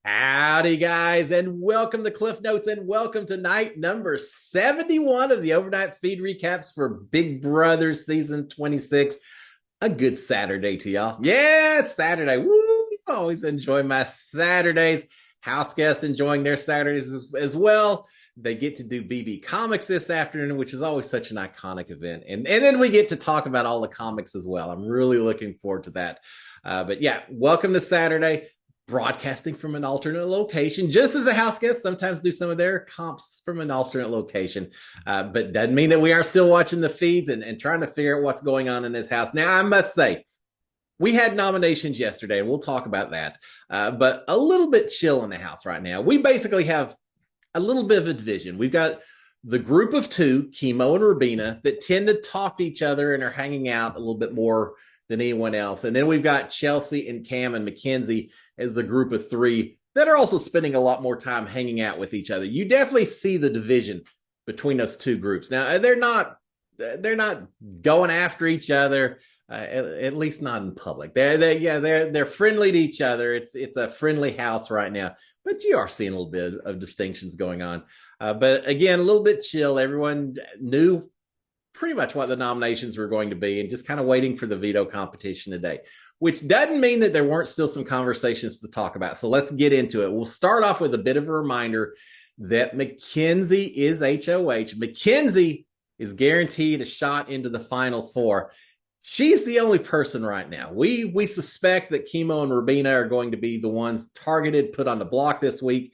Howdy, guys, and welcome to Cliff Notes, and welcome to night number 71 of the overnight feed recaps for Big Brother season 26. A good Saturday to y'all. Yeah, it's Saturday. Woo! Always enjoy my Saturdays. House guests enjoying their Saturdays as well. They get to do BB Comics this afternoon, which is always such an iconic event. And then we get to talk about all the comics as well. I'm really looking forward to that. But yeah, welcome to Saturday, broadcasting from an alternate location, just as a house guest sometimes do some of their comps from an alternate location. But doesn't mean that we aren't still watching the feeds and trying to figure out what's going on in this house. Now, I must say, we had nominations yesterday, and we'll talk about that. But a little bit chill in the house right now. We basically have a little bit of a division. We've got the group of two, Chemo and Rubina, that tend to talk to each other and are hanging out a little bit more than anyone else. And then we've got Chelsea and Cam and Mackenzie as the group of three that are also spending a lot more time hanging out with each other. You definitely see the division between those two groups. Now, they're not going after each other, at least not in public. They're friendly to each other. It's a friendly house right now, but you are seeing a little bit of distinctions going on. But again, a little bit chill. Everyone knew pretty much what the nominations were going to be and just kind of waiting for the veto competition today, which doesn't mean that there weren't still some conversations to talk about. So let's get into it. We'll start off with a bit of a reminder that Mackenzie is HOH. Mackenzie is guaranteed a shot into the final four. She's the only person right now. We suspect that Chemo and Rubina are going to be the ones targeted, put on the block this week.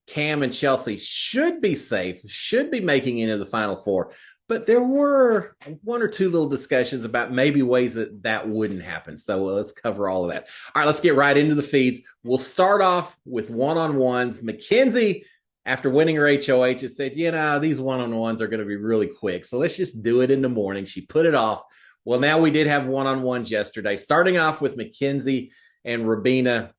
Cam and Chelsea should be safe, should be making it into the final four. But there were one or two little discussions about maybe ways that wouldn't happen. So let's cover all of that. All right, let's get right into the feeds. We'll start off with one-on-ones. Mackenzie, after winning her HOH, has said, these one-on-ones are going to be really quick. So let's just do it in the morning. She put it off. Well, now we did have one-on-ones yesterday, starting off with Mackenzie and Rubina.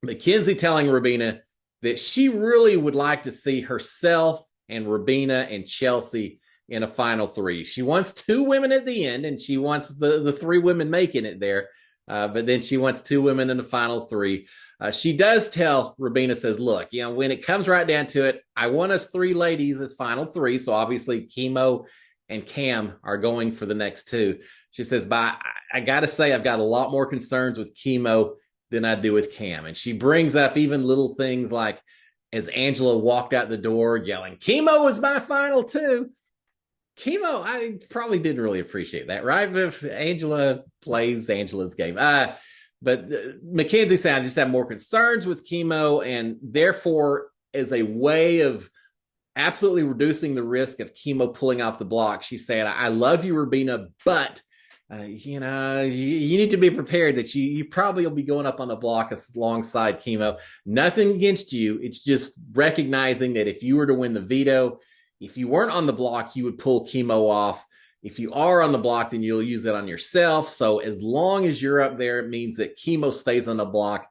Mackenzie telling Rubina that she really would like to see herself and Rubina and Chelsea in a final three. She wants two women at the end, and she wants the three women making it there. But then she wants two women in the final three. She does tell Rubina, says, look, when it comes right down to it, I want us three ladies as final three. So obviously Chemo and Cam are going for the next two. She says, but I got to say, I've got a lot more concerns with Chemo than I do with Cam. And she brings up even little things like as Angela walked out the door yelling, Chemo is my final two. Chemo, I probably didn't really appreciate that, right? If Angela plays Angela's game. But Mackenzie said, I just have more concerns with Chemo, and therefore, as a way of absolutely reducing the risk of Chemo pulling off the block, she said, I love you, Rubina, but you need to be prepared that you probably will be going up on the block alongside Chemo. Nothing against you. It's just recognizing that if you were to win the veto, if you weren't on the block, you would pull Chemo off. If you are on the block, then you'll use it on yourself. So as long as you're up there, it means that Chemo stays on the block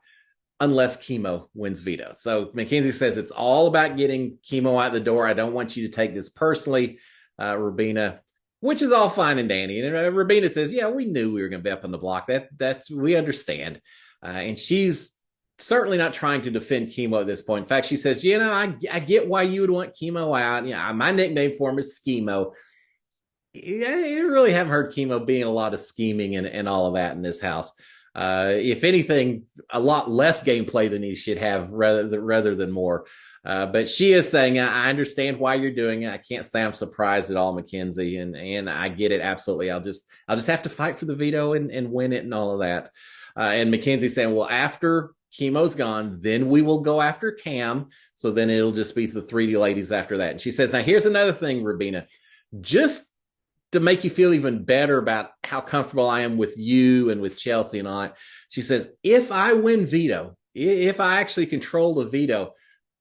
unless Chemo wins veto. So Mackenzie says it's all about getting Chemo out the door. I don't want you to take this personally, Rubina, which is all fine and dandy. And Rubina says, yeah, we knew we were going to be up on the block. That's we understand. And she's certainly not trying to defend Chemo at this point. In fact, she says, I get why you would want Chemo out. My nickname for him is Schemo. You really haven't heard Chemo being a lot of scheming and all of that in this house. If anything, a lot less gameplay than he should have rather than more. But she is saying, I understand why you're doing it. I can't say I'm surprised at all, Mackenzie, and I get it absolutely. I'll just have to fight for the veto and win it and all of that. And Mackenzie saying, well, after Chemo's gone, then we will go after Cam. So then it'll just be the 3D ladies after that. And she says, now here's another thing, Rubina, just to make you feel even better about how comfortable I am with you and with Chelsea and all that. She says, if I win veto, if I actually control the veto,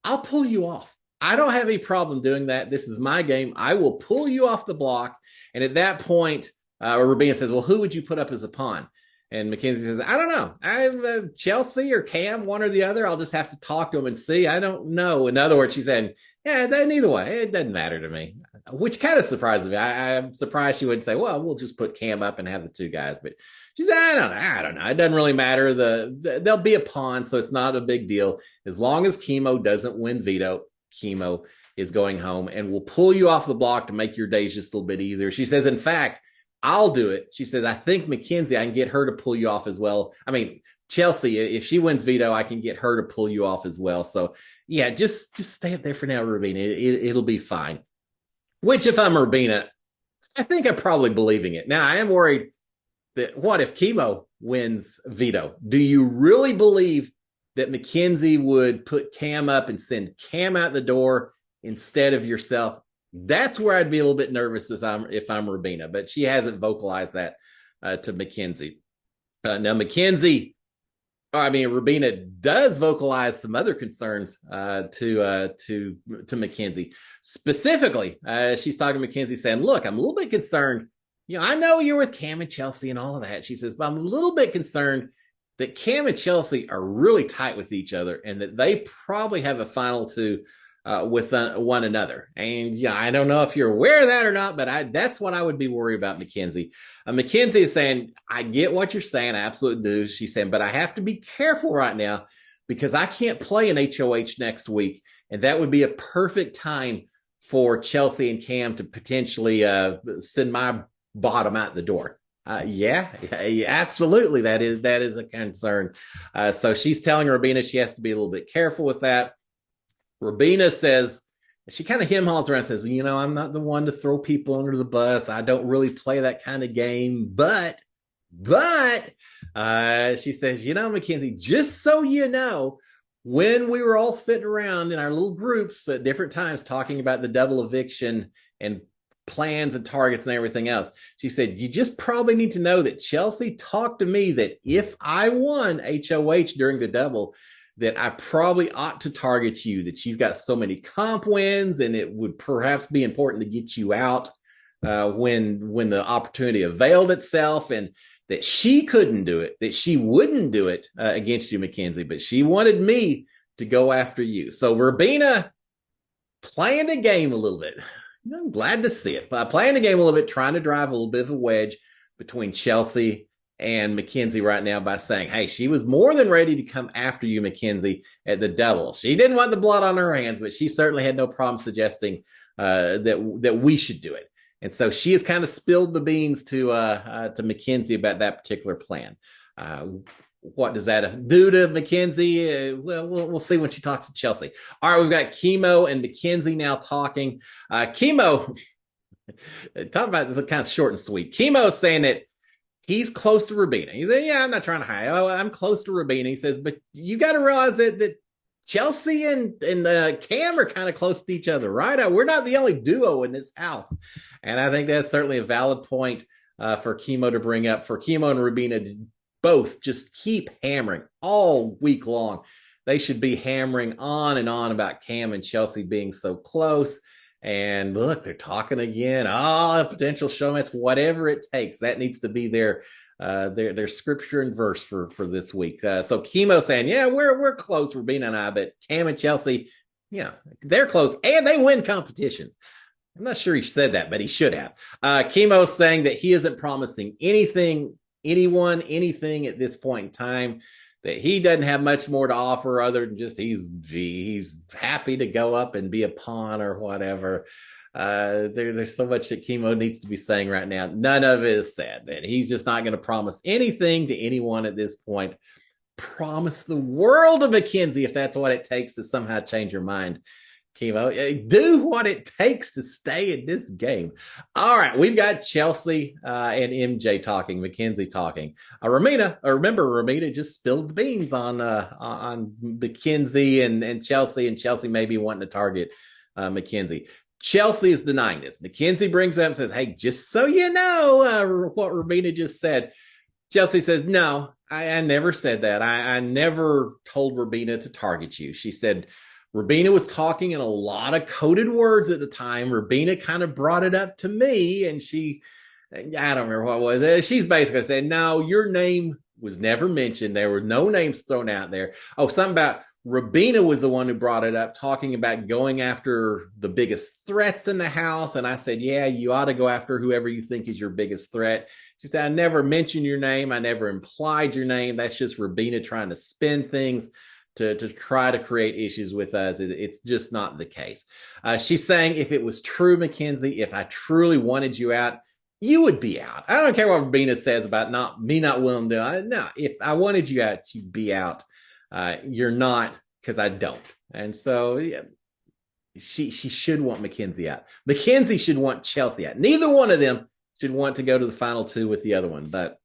I'll pull you off. I don't have any problem doing that. This is my game. I will pull you off the block. And at that point, Rubina says, well, who would you put up as a pawn? And Mackenzie says, I don't know. I'm Chelsea or Cam, one or the other. I'll just have to talk to them and see. I don't know. In other words, she said, yeah, neither way. It doesn't matter to me, which kind of surprises me. I'm surprised she wouldn't say, well, we'll just put Cam up and have the two guys. But She said, I don't know. It doesn't really matter. There'll be a pawn, so it's not a big deal. As long as Chemo doesn't win veto, Chemo is going home and will pull you off the block to make your days just a little bit easier. She says, in fact, I'll do it. She says, I think Mackenzie, I can get her to pull you off as well. I mean, Chelsea, if she wins veto, I can get her to pull you off as well. So yeah, just stay up there for now, Rubina. It'll be fine. Which, if I'm Rubina, I think I'm probably believing it. Now, I am worried that what if Chemo wins veto? Do you really believe that Mackenzie would put Cam up and send Cam out the door instead of yourself? That's where I'd be a little bit nervous if I'm Rubina, but she hasn't vocalized that to Mackenzie. Now, Rubina does vocalize some other concerns to Mackenzie. Specifically, she's talking to Mackenzie saying, look, I'm a little bit concerned. I know you're with Cam and Chelsea and all of that. She says, but I'm a little bit concerned that Cam and Chelsea are really tight with each other and that they probably have a final two with one another. And I don't know if you're aware of that or not, but that's what I would be worried about, Mackenzie. Mackenzie is saying, I get what you're saying. I absolutely do. She's saying, but I have to be careful right now because I can't play an HOH next week. And that would be a perfect time for Chelsea and Cam to potentially send my bottom out the door. Yeah, absolutely. That is a concern. So she's telling Rubina she has to be a little bit careful with that. Rubina says, she kind of hem-haws around and says, I'm not the one to throw people under the bus. I don't really play that kind of game. But she says, Mackenzie, just so you know, when we were all sitting around in our little groups at different times talking about the double eviction and plans and targets and everything else, she said, you just probably need to know that Chelsea talked to me that if I won HOH during the double, that I probably ought to target you, that you've got so many comp wins and it would perhaps be important to get you out when the opportunity availed itself, and that she couldn't do it, that she wouldn't do it against you, Mackenzie, but she wanted me to go after you. So Rubina playing the game a little bit. I'm glad to see it. Playing the game a little bit, trying to drive a little bit of a wedge between Chelsea and Mackenzie right now by saying, hey, she was more than ready to come after you, Mackenzie, at the double. She didn't want the blood on her hands, but she certainly had no problem suggesting that we should do it. And so she has kind of spilled the beans to Mackenzie about that particular plan. What does that do to Mackenzie? We'll see when she talks to Chelsea. All right, we've got Chemo and Mackenzie now talking. Chemo, talk about the kind of short and sweet. Chemo saying that he's close to Rubina. He said, I'm not trying to hide. I'm close to Rubina. He says, but you got to realize that Chelsea and Cam are kind of close to each other, right? We're not the only duo in this house. And I think that's certainly a valid point for Chemo to bring up, for Chemo and Rubina to both just keep hammering all week long. They should be hammering on and on about Cam and Chelsea being so close. And look, they're talking again. Potential showmates, whatever it takes. That needs to be their scripture and verse for this week. So Chemo saying, we're close, Rubina and I, but Cam and Chelsea, they're close and they win competitions. I'm not sure he said that, but he should have. Chemo saying that he isn't promising anything at this point in time, that he doesn't have much more to offer other than just he's happy to go up and be a pawn or whatever. There's so much that Chemo needs to be saying right now. None of it is said. That he's just not going to promise anything to anyone at this point. Promise the world to Mackenzie if that's what it takes to somehow change your mind. Chemo, do what it takes to stay in this game. All right, we've got Chelsea and MJ talking, Mackenzie talking. Remember, Rubina just spilled the beans on Mackenzie and Chelsea maybe wanting to target Mackenzie. Chelsea is denying this. Mackenzie brings up and says, hey, just so you know what Rubina just said. Chelsea says, no, I never said that. I never told Rubina to target you. She said, Rubina was talking in a lot of coded words at the time. Rubina kind of brought it up to me, and I don't remember what it was. She's basically said, no, your name was never mentioned. There were no names thrown out there. Oh, something about Rabina was the one who brought it up, talking about going after the biggest threats in the house. And I said, yeah, you ought to go after whoever you think is your biggest threat. She said, I never mentioned your name. I never implied your name. That's just Rabina trying to spin things to try to create issues with us. It's just not the case. She's saying, if it was true, Mackenzie, if I truly wanted you out, you would be out. I don't care what Rabina says about not willing to. No, if I wanted you out, you'd be out. You're not, because I don't. And so yeah, she should want Mackenzie out. Mackenzie should want Chelsea out. Neither one of them should want to go to the final two with the other one, but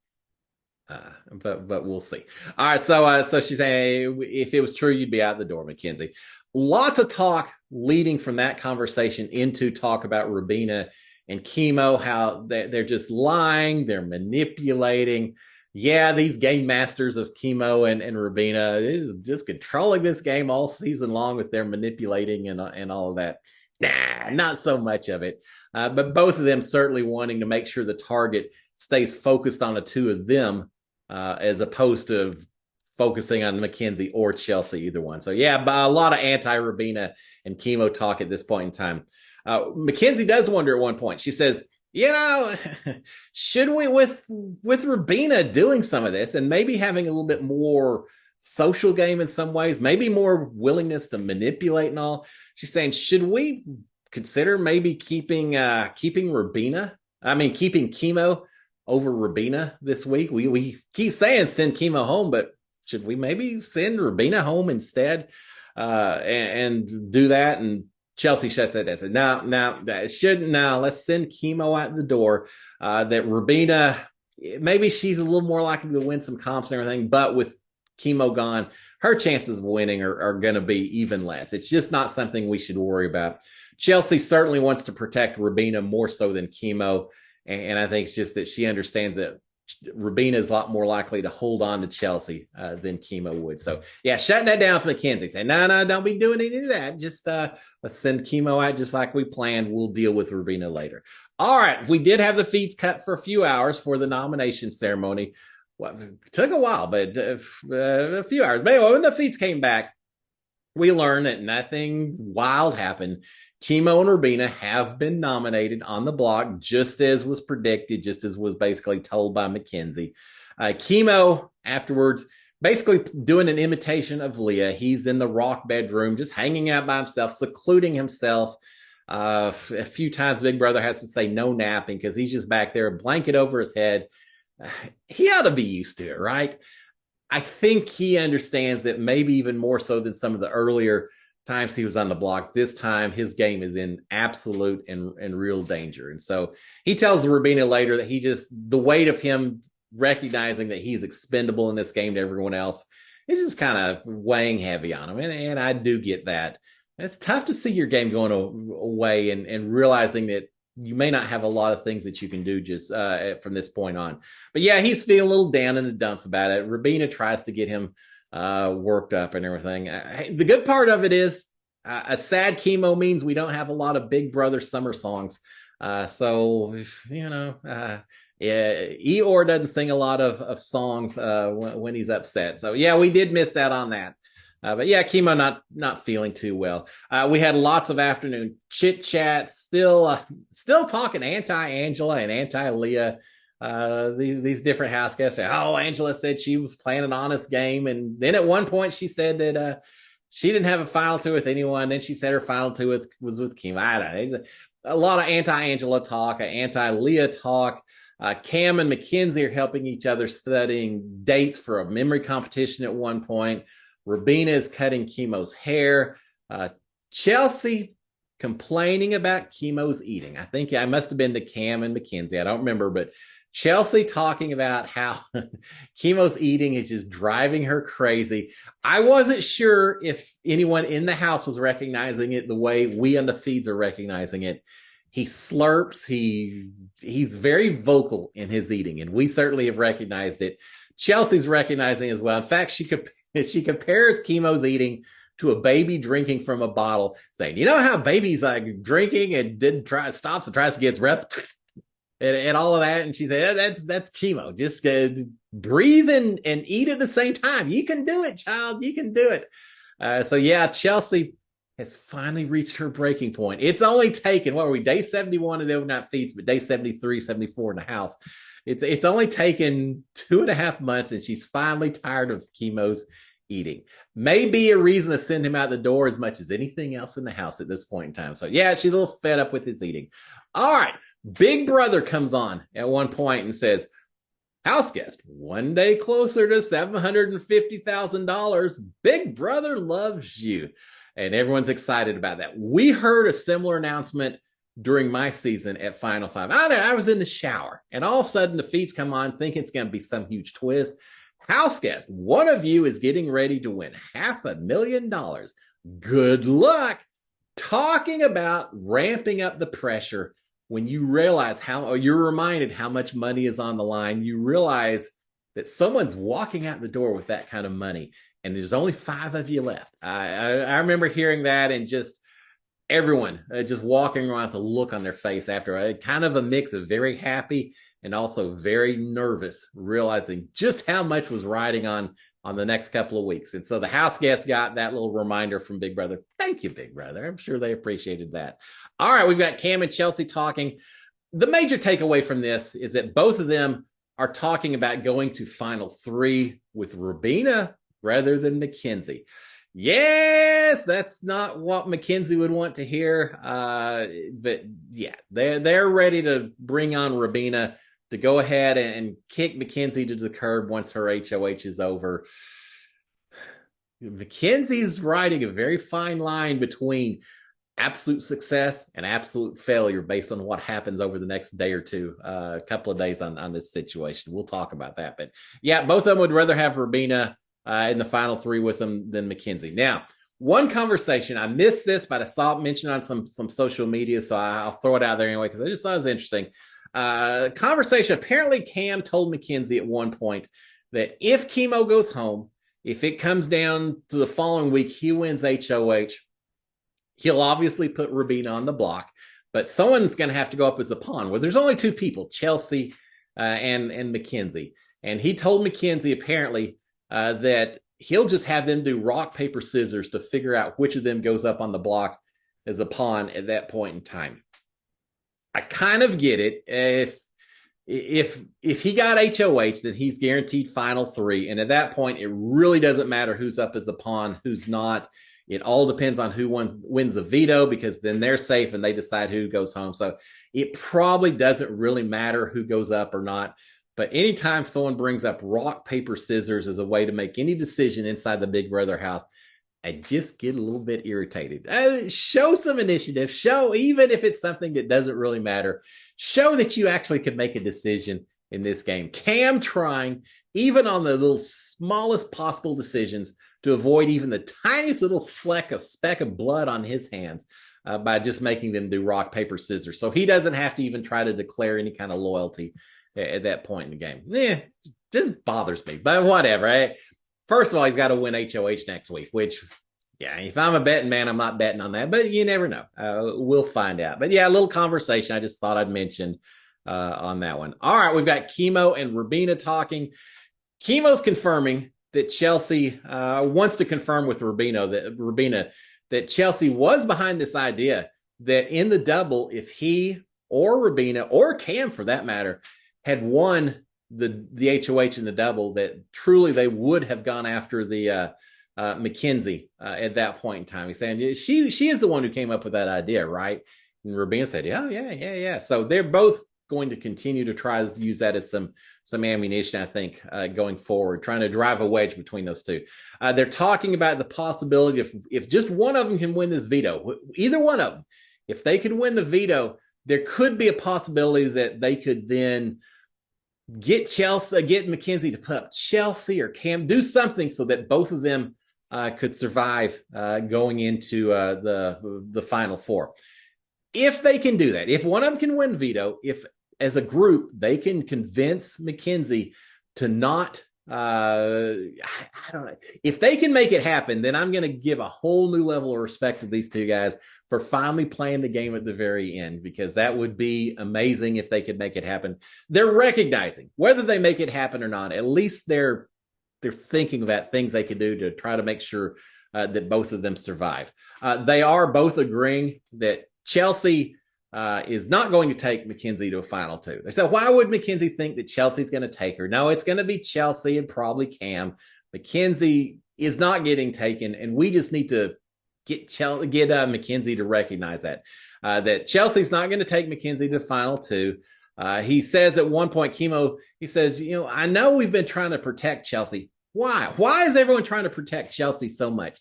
we'll see. All right, so she's saying, if it was true, you'd be out the door, Mackenzie. Lots of talk leading from that conversation into talk about Rabina and Chemo, how they're just lying, they're manipulating. Yeah, these game masters of Chemo and Rabina is just controlling this game all season long with their manipulating and all of that. Nah, not so much of it. But both of them certainly wanting to make sure the target stays focused on the two of them, as opposed to focusing on Mackenzie or Chelsea, either one. So yeah, a lot of anti-Rabina and Chemo talk at this point in time. Mackenzie does wonder at one point. She says, should we, with Rabina doing some of this and maybe having a little bit more social game in some ways, maybe more willingness to manipulate and all, she's saying, should we consider maybe keeping Chemo over Rabina this week? We keep saying send Chemo home, but should we maybe send Rabina home instead, and do that? And Chelsea shuts that down. Said, no, that shouldn't. No, let's send Chemo out the door. That Rabina, maybe she's a little more likely to win some comps and everything, but with Chemo gone, her chances of winning are going to be even less. It's just not something we should worry about. Chelsea certainly wants to protect Rabina more so than Chemo, and I think it's just that she understands that Rabina is a lot more likely to hold on to Chelsea than Chemo would. So yeah, shutting that down for Mackenzie, saying, no, don't be doing any of that. Just let's send Chemo out just like we planned. We'll deal with Rabina later. All right, we did have the feeds cut for a few hours for the nomination ceremony. Well, it took a while, but a few hours. But anyway, when the feeds came back, we learned that nothing wild happened. Chemo and Rabina have been nominated on the block, just as was predicted, just as was basically told by Mackenzie. Chemo afterwards, basically doing an imitation of Leah. He's in the rock bedroom, just hanging out by himself, secluding himself. A few times Big Brother has to say no napping because he's just back there, a blanket over his head. He ought to be used to it, right? I think he understands that maybe even more so than some of the earlier times he was on the block. This time his game is in absolute and real danger. And so he tells Rabina later that the weight of him recognizing that he's expendable in this game to everyone else is just kind of weighing heavy on him. And I do get that. It's tough to see your game going away and realizing that you may not have a lot of things that you can do just from this point on. But yeah, he's feeling a little down in the dumps about it. Rabina tries to get him worked up and everything. The good part of it is a sad Chemo means we don't have a lot of Big Brother summer songs. So, yeah, Eeyore doesn't sing a lot of songs when he's upset. So yeah, we did miss out on that. But yeah, Chemo not feeling too well. We had lots of afternoon chit chats, still talking anti-Angela and anti-Leah. These different house guests say, oh, Angela said she was playing an honest game, and then at one point she said that she didn't have a final two with anyone. Then she said her final two was with Chemo. I don't know. A lot of anti-Angela talk, anti-Leah talk. Cam and Mackenzie are helping each other studying dates for a memory competition at one point. Rabina is cutting Chemo's hair. Chelsea complaining about Chemo's eating. I think I must have been to Cam and Mackenzie. I don't remember, but Chelsea talking about how Chemo's eating is just driving her crazy. I wasn't sure if anyone in the house was recognizing it the way we on the feeds are recognizing it. He slurps. He's very vocal in his eating, and we certainly have recognized it. Chelsea's recognizing as well. In fact, she compares Chemo's eating to a baby drinking from a bottle, saying, you know how babies like drinking and stops and tries to get its rep and all of that. And she said, that's Chemo. Just breathe and eat at the same time. You can do it, child. You can do it. So yeah, Chelsea has finally reached her breaking point. It's only taken, what were we, day 71 of the overnight feeds, but day 73, 74 in the house. It's only taken 2.5 months, and she's finally tired of Chemo's eating. Maybe a reason to send him out the door as much as anything else in the house at this point in time. So yeah, she's a little fed up with his eating. All right, Big Brother comes on at one point and says, house guest, one day closer to $750,000. Big Brother loves you. And everyone's excited about that. We heard a similar announcement during my season at Final Five. I was in the shower, and all of a sudden the feeds come on thinking it's going to be some huge twist. House guest, one of you is getting ready to win $500,000. Good luck. Talking about ramping up the pressure. When you realize or you're reminded how much money is on the line, you realize that someone's walking out the door with that kind of money, and there's only 5 of you left. I remember hearing that, and just everyone just walking around with a look on their face after kind of a mix of very happy and also very nervous, realizing just how much was riding on the next couple of weeks. And so the house guests got that little reminder from Big Brother. Thank you, Big Brother. I'm sure they appreciated that. All right, we've got Cam and Chelsea talking. The major takeaway from this is that both of them are talking about going to Final 3 with Rubina rather than Mackenzie. Yes, that's not what Mackenzie would want to hear. But yeah, they're ready to bring on Rubina to go ahead and kick Mackenzie to the curb once her HOH is over. Mackenzie's riding a very fine line between absolute success and absolute failure based on what happens over the next day or two, a couple of days on this situation. We'll talk about that. But yeah, both of them would rather have Rubina in the Final 3 with them than Mackenzie. Now, one conversation, I missed this, but I saw it mentioned on some social media, so I'll throw it out there anyway because I just thought it was interesting. Conversation. Apparently, Cam told Mackenzie at one point that if Chemo goes home, if it comes down to the following week, he wins HOH, he'll obviously put Rubina on the block, but someone's going to have to go up as a pawn. Well, there's only 2 people, Chelsea and Mackenzie. And he told Mackenzie apparently that he'll just have them do rock, paper, scissors to figure out which of them goes up on the block as a pawn at that point in time. I kind of get it. If he got HOH, then he's guaranteed Final 3. And at that point, it really doesn't matter who's up as a pawn, who's not. It all depends on who wins the veto, because then they're safe and they decide who goes home. So it probably doesn't really matter who goes up or not. But anytime someone brings up rock, paper, scissors as a way to make any decision inside the Big Brother house, I just get a little bit irritated. Show some initiative. Show, even if it's something that doesn't really matter, show that you actually could make a decision in this game. Cam trying, even on the little smallest possible decisions, to avoid even the tiniest little speck of blood on his hands by just making them do rock, paper, scissors. So he doesn't have to even try to declare any kind of loyalty at that point in the game. Just bothers me, but whatever. First of all, he's got to win HOH next week, which, yeah, if I'm a betting man, I'm not betting on that, but you never know. We'll find out. But yeah, a little conversation I just thought I'd mention on that one. All right, we've got Chemo and Rubina talking. Chemo's confirming that Chelsea wants to confirm with Rubina that Chelsea was behind this idea that in the double, if he or Rubina or Cam, for that matter, had won the HOH in the double, that truly they would have gone after the Mackenzie at that point in time. He's saying she is the one who came up with that idea, right? And Rubina said, yeah. So they're both going to continue to try to use that as some ammunition, I think, going forward, trying to drive a wedge between those two. They're talking about the possibility if just one of them can win this veto, either one of them, if they could win the veto, there could be a possibility that they could then get Mackenzie to put up Chelsea or Cam, do something so that both of them could survive going into the Final 4. If they can do that, if one of them can win veto, if as a group they can convince Mackenzie to not, I don't know, if they can make it happen, then I'm going to give a whole new level of respect to these two guys for finally playing the game at the very end, because that would be amazing if they could make it happen. They're recognizing, whether they make it happen or not, at least they're thinking about things they could do to try to make sure that both of them survive. They are both agreeing that Chelsea is not going to take Mackenzie to a final two. They said, why would Mackenzie think that Chelsea's going to take her? No, it's going to be Chelsea and probably Cam. Mackenzie is not getting taken, and we just need to get Mackenzie to recognize that Chelsea's not going to take Mackenzie to final two. He says at one point, Chemo, he says, I know we've been trying to protect Chelsea. Why? Why is everyone trying to protect Chelsea so much?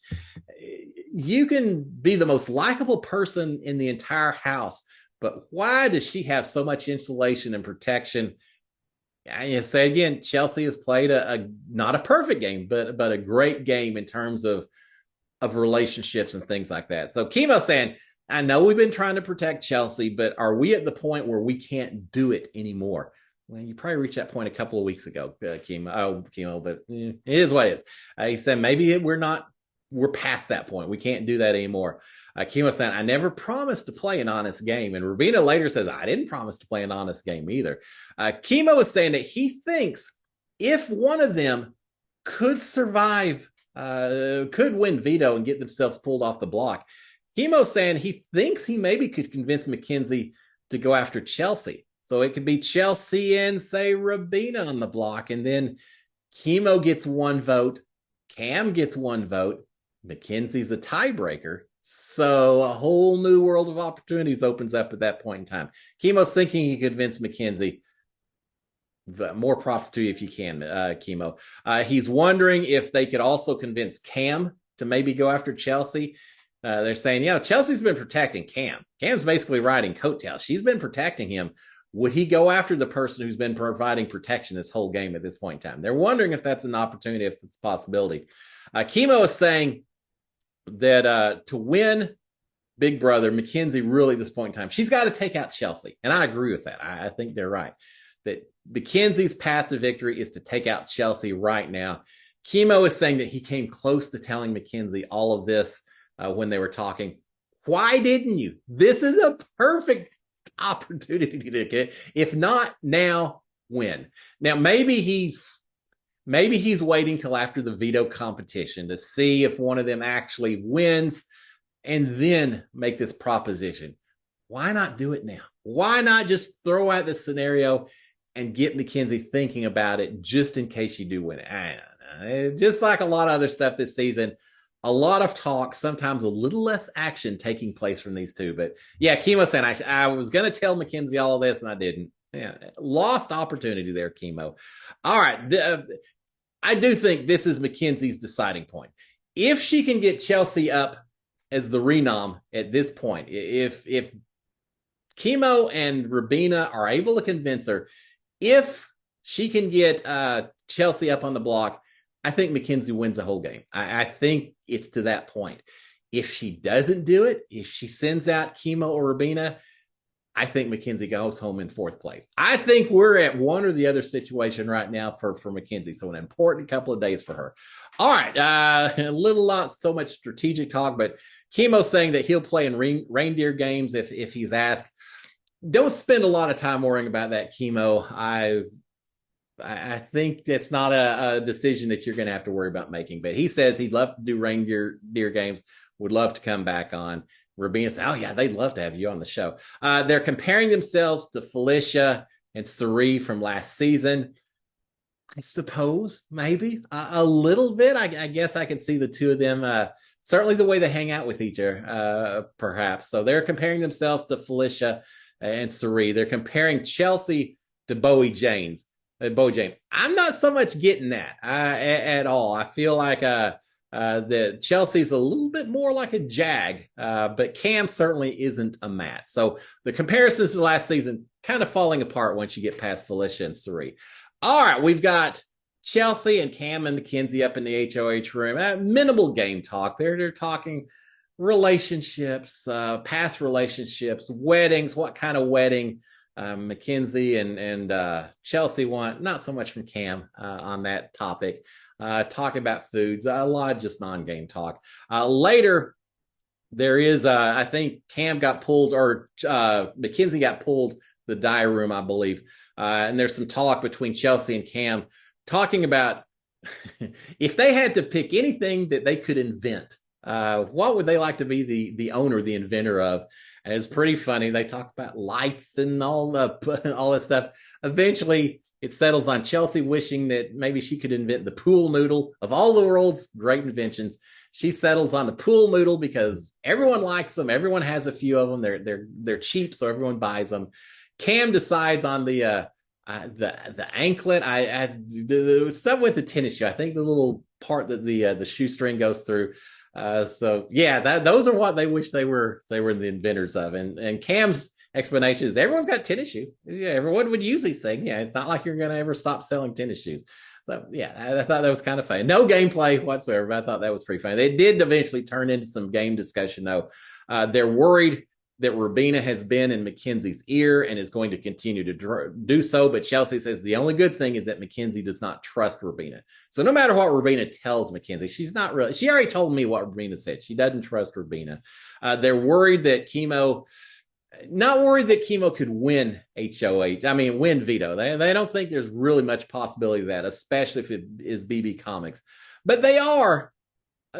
You can be the most likable person in the entire house, but why does she have so much insulation and protection? I say again, Chelsea has played not a perfect game, but a great game in terms of relationships and things like that. So Chemo saying, I know we've been trying to protect Chelsea, but are we at the point where we can't do it anymore? Well, you probably reached that point a couple of weeks ago, Chemo, but it is what it is. He said maybe we're past that point. We can't do that anymore. Chemo said, I never promised to play an honest game. And Rubina later says, I didn't promise to play an honest game either. Chemo is saying that he thinks if one of them could survive, could win veto and get themselves pulled off the block, Chemo saying he thinks he maybe could convince Mackenzie to go after Chelsea. So it could be Chelsea and, say, Rubina on the block. And then Chemo gets one vote. Cam gets one vote. Mackenzie's a tiebreaker. So a whole new world of opportunities opens up at that point in time. Chemo's thinking he could convince Mackenzie. More props to you if you can, Chemo. He's wondering if they could also convince Cam to maybe go after Chelsea. They're saying, Chelsea's been protecting Cam. Cam's basically riding coattails. She's been protecting him. Would he go after the person who's been providing protection this whole game at this point in time? They're wondering if that's an opportunity, if it's a possibility. Chemo is saying that to win Big Brother, Mackenzie really at this point in time, she's got to take out Chelsea. And I agree with that. I think they're right. That Mackenzie's path to victory is to take out Chelsea right now. Chemo is saying that he came close to telling Mackenzie all of this when they were talking. Why didn't you? This is a perfect opportunity to get. If not now, when? Now maybe he's waiting till after the veto competition to see if one of them actually wins and then make this proposition. Why not do it now? Why not just throw out this scenario and get Mackenzie thinking about it just in case you do win it? I don't know. Just like a lot of other stuff this season, a lot of talk, sometimes a little less action taking place from these two. But yeah, Chemo saying I was going to tell Mackenzie all of this and I didn't. Yeah, lost opportunity there, Chemo. All right. I do think this is Mackenzie's deciding point. If she can get Chelsea up as the renom at this point, if Chemo and Rubina are able to convince her, if she can get Chelsea up on the block, I think Mackenzie wins the whole game. I think it's to that point. If she doesn't do it, if she sends out Chemo or Rubina, I think Mackenzie goes home in fourth place. I think we're at one or the other situation right now for Mackenzie. So an important couple of days for her. All right. Not so much strategic talk, but Chemo saying that he'll play in reindeer games if he's asked. Don't spend a lot of time worrying about that, Chemo. I think that's not a decision that you're going to have to worry about making. But he says he'd love to do reindeer games, would love to come back on. Rubina said, oh, yeah, they'd love to have you on the show. They're comparing themselves to Felicia and Cirie from last season. I suppose, maybe, a little bit. I guess I could see the two of them, certainly the way they hang out with each other, perhaps. So they're comparing themselves to Felicia and Cirie. They're comparing Chelsea to Bowie James. I'm not so much getting that at all. I feel like that Chelsea's a little bit more like a Jag, but Cam certainly isn't a Matt. So the comparisons to last season kind of falling apart once you get past Felicia and Cirie. All right, we've got Chelsea and Cam and Mackenzie up in the HOH room. Minimal game talk. They're talking relationships, past relationships, weddings, what kind of wedding Mackenzie and Chelsea want. Not so much from Cam on that topic. Talking about foods, a lot of just non-game talk. Later, there is, I think Cam got pulled, or Mackenzie got pulled the diary room, I believe. And there's some talk between Chelsea and Cam talking about if they had to pick anything that they could invent What would they like to be the owner, the inventor of? And it's pretty funny. They talk about lights and all the all this stuff. Eventually, it settles on Chelsea wishing that maybe she could invent the pool noodle of all the world's great inventions. She settles on the pool noodle because everyone likes them. Everyone has a few of them. They're cheap, so everyone buys them. Cam decides on the anklet. The stuff with the tennis shoe. I think the little part that the shoestring goes through. So yeah, those are what they wish they were the inventors of. And Cam's explanation is everyone's got tennis shoes. Yeah, everyone would use these things. Yeah, it's not like you're going to ever stop selling tennis shoes. So yeah, I thought that was kind of funny. No gameplay whatsoever, but I thought that was pretty funny. They did eventually turn into some game discussion though. They're worried that Rubina has been in Mackenzie's ear and is going to continue to do so. But Chelsea says the only good thing is that Mackenzie does not trust Rubina. So no matter what Rubina tells Mackenzie, she's not really, she already told me what Rubina said. She doesn't trust Rubina. They're worried that not worried that Chemo could win HOH. I mean, win Veto. They don't think there's really much possibility of that, especially if it is BB Comics. But they are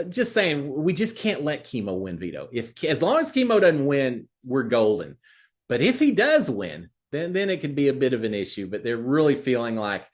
just saying we just can't let Chemo win Veto. As long as Chemo doesn't win, we're golden. But if he does win, then it could be a bit of an issue. But they're really feeling like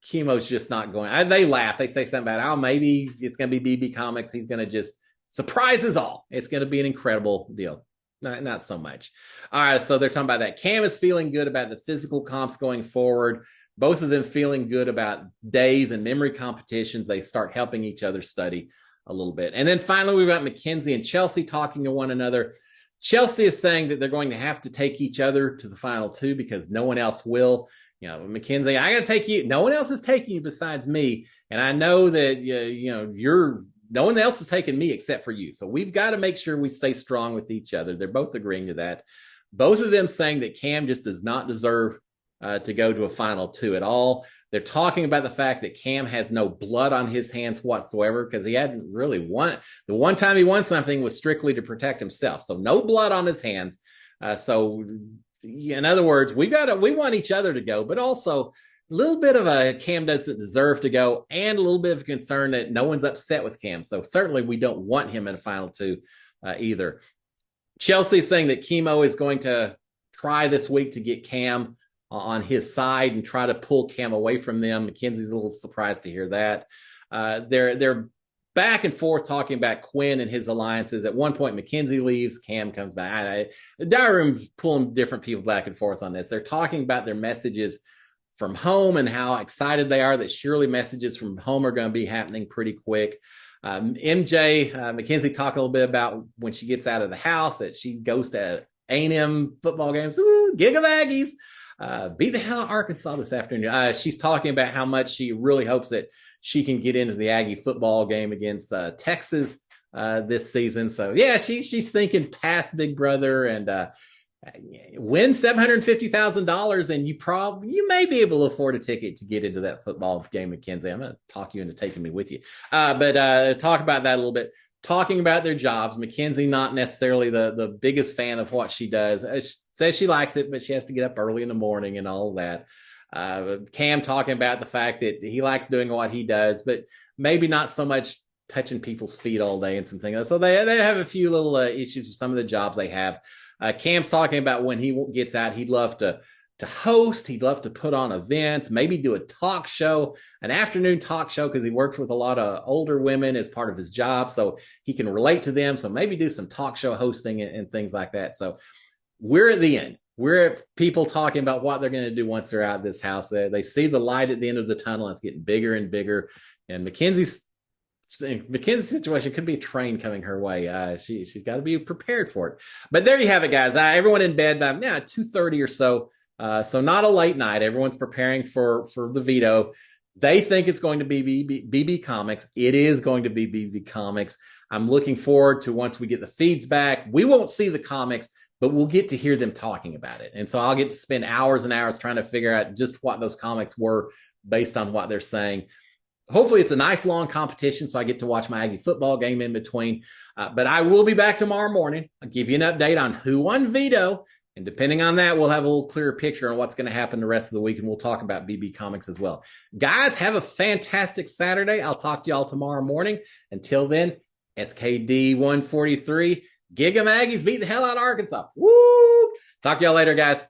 Chemo's just not going. They laugh. They say something about, maybe it's going to be BB Comics. He's going to just surprise us all. It's going to be an incredible deal. Not so much. All right, so they're talking about that. Cam is feeling good about the physical comps going forward. Both of them feeling good about days and memory competitions. They start helping each other study a little bit. And then finally, we've got Mackenzie and Chelsea talking to one another. Chelsea is saying that they're going to have to take each other to the final two because no one else will. Mackenzie, I got to take you. No one else is taking you besides me. And I know that, no one else is taking me except for you. So we've got to make sure we stay strong with each other. They're both agreeing to that. Both of them saying that Cam just does not deserve to go to a final two at all. They're talking about the fact that Cam has no blood on his hands whatsoever because he hadn't really won. The one time he won something was strictly to protect himself. So no blood on his hands. So in other words, we want each other to go, but also a little bit of a Cam doesn't deserve to go and a little bit of a concern that no one's upset with Cam. So certainly we don't want him in a final two either. Chelsea is saying that Chemo is going to try this week to get Cam on his side and try to pull Cam away from them. Mackenzie's a little surprised to hear that. They're back and forth talking about Quinn and his alliances. At one point, Mackenzie leaves, Cam comes back. The diary room's pulling different people back and forth on this. They're talking about their messages from home and how excited they are that surely messages from home are going to be happening pretty quick. MJ, Mackenzie talked a little bit about when she gets out of the house that she goes to A&M football games. Ooh, Gig of Aggies. Beat the hell out of Arkansas this afternoon. She's talking about how much she really hopes that she can get into the Aggie football game against Texas this season. So yeah, she's thinking past Big Brother and win $750,000, and you may be able to afford a ticket to get into that football game, Mackenzie. I'm going to talk you into taking me with you. But talk about that a little bit. Talking about their jobs, Mackenzie not necessarily the biggest fan of what she does. She says she likes it, but she has to get up early in the morning and all that. Cam talking about the fact that he likes doing what he does, but maybe not so much touching people's feet all day and some things. So they have a few little issues with some of the jobs they have. Cam's talking about when he gets out, he'd love to host. He'd love to put on events, maybe do a talk show, an afternoon talk show, because he works with a lot of older women as part of his job. So he can relate to them. So maybe do some talk show hosting and things like that. So we're at the end. We're at people talking about what they're going to do once they're out of this house. They see the light at the end of the tunnel. And it's getting bigger and bigger. And Mackenzie's situation could be a train coming her way. She's got to be prepared for it. But there you have it, guys. Everyone in bed by 2:30 or so. So not a late night. Everyone's preparing for the veto. They think it's going to be BB Comics. It is going to be BB Comics. I'm looking forward to once we get the feeds back. We won't see the comics, but we'll get to hear them talking about it. And so I'll get to spend hours and hours trying to figure out just what those comics were based on what they're saying. Hopefully it's a nice long competition, so I get to watch my Aggie football game in between. But I will be back tomorrow morning. I'll give you an update on who won veto. And depending on that, we'll have a little clearer picture on what's going to happen the rest of the week. And we'll talk about BB Comics as well. Guys, have a fantastic Saturday. I'll talk to y'all tomorrow morning. Until then, SKD 143. Giga Maggies beat the hell out of Arkansas. Woo! Talk to y'all later, guys.